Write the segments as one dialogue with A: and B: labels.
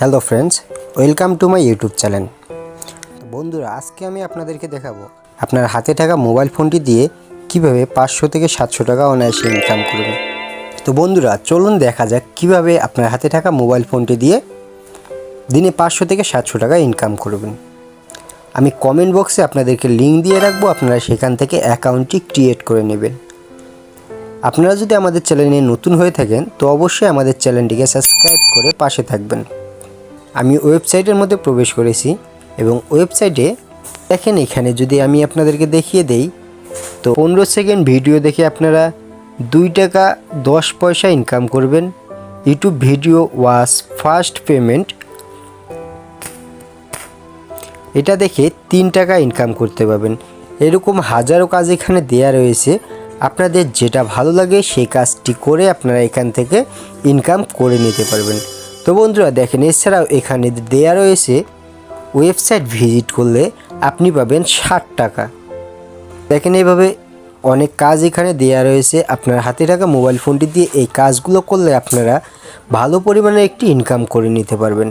A: Hello friends, welcome to my YouTube channel. বন্ধুরা, আজকে আমি আপনাদেরকে দেখাবো আপনার হাতে থাকা মোবাইল ফোনটি দিয়ে কিভাবে 500 থেকে 700 টাকা অনায়াসে ইনকাম করবেন। তো বন্ধুরা, চলুন দেখা যাক কিভাবে আপনার হাতে থাকা মোবাইল ফোনটি দিয়ে দিনে 500 থেকে 700 টাকা ইনকাম করবেন। আমি কমেন্ট বক্সে আপনাদেরকে লিঙ্ক দিয়ে রাখবো, আপনারা সেখান থেকে অ্যাকাউন্টটি ক্রিয়েট করে নেবেন। আপনারা যদি আমাদের চ্যানেলে নতুন হয়ে থাকেন তো অবশ্যই আমাদের চ্যানেলটিকে সাবস্ক্রাইব করে পাশে থাকবেন। আমি ওয়েবসাইটের মধ্যে প্রবেশ করেছি এবং ওয়েবসাইটে দেখেন, এখানে যদি আমি আপনাদেরকে দেখিয়ে দেই তো 15 সেকেন্ড ভিডিও দেখে আপনারা 2 টাকা 10 পয়সা ইনকাম করবেন। YouTube video watch first payment, এটা দেখে 3 টাকা ইনকাম করতে পারবেন। এরকম হাজারো কাজ এখানে দেয়া রয়েছে, আপনাদের যেটা ভালো লাগে সেই কাজটি করে আপনারা এখান থেকে ইনকাম করে নিতে পারবেন। তো বন্ধুরা দেখেন, এছাড়াও এখানে দেয়া রয়েছে ওয়েবসাইট ভিজিট করলে আপনি পাবেন 60 টাকা। দেখেন, এইভাবে অনেক কাজ এখানে দেয়া রয়েছে। আপনার হাতে থাকা মোবাইল ফোনটি দিয়ে এই কাজগুলো করলে আপনারা ভালো পরিমাণে একটি ইনকাম করে নিতে পারবেন।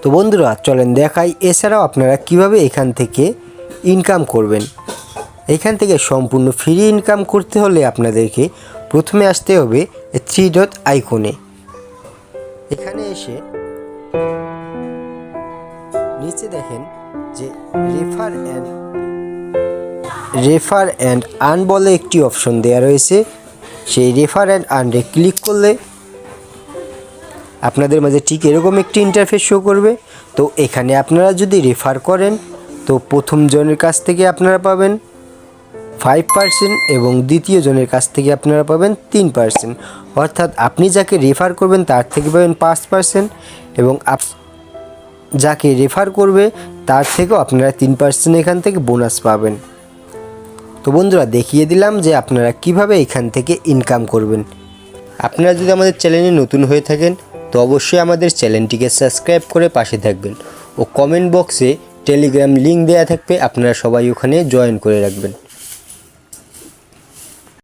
A: তো বন্ধুরা চলেন দেখাই এছাড়াও আপনারা কিভাবে এখান থেকে ইনকাম করবেন। এখান থেকে সম্পূর্ণ ফ্রি ইনকাম করতে হলে আপনাদেরকে প্রথমে আসতে হবে 3 ডট আইকনে। এখানে এসে নিচে দেখেন যে রেফার অ্যান্ড আর্ন বলে একটি অপশন দেওয়া রয়েছে। সেই রেফার অ্যান্ড আর্নে ক্লিক করলে আপনাদের মাঝে ঠিক এরকম একটি ইন্টারফেস শো করবে। তো এখানে আপনারা যদি রেফার করেন তো প্রথম জনের কাছ থেকে আপনারা পাবেন 5% এবং দ্বিতীয় জনের কাছ থেকে আপনারা পাবেন 3%। অর্থাৎ আপনি যাকে রেফার করবেন তার থেকে পাবেন 5% এবং যাকে রেফার করবে তার থেকেও আপনারা 3% এখান থেকে বোনাস পাবেন। তো বন্ধুরা দেখিয়ে দিলাম যে আপনারা কিভাবে এখান থেকে ইনকাম করবেন। আপনারা যদি আমাদের চ্যানেলে নতুন হয়ে থাকেন তো অবশ্যই আমাদের চ্যানেলটিকে সাবস্ক্রাইব করে পাশে থাকবেন ও কমেন্ট বক্সে টেলিগ্রাম লিঙ্ক দেওয়া থাকবে, আপনারা সবাই ওখানে জয়েন করে রাখবেন।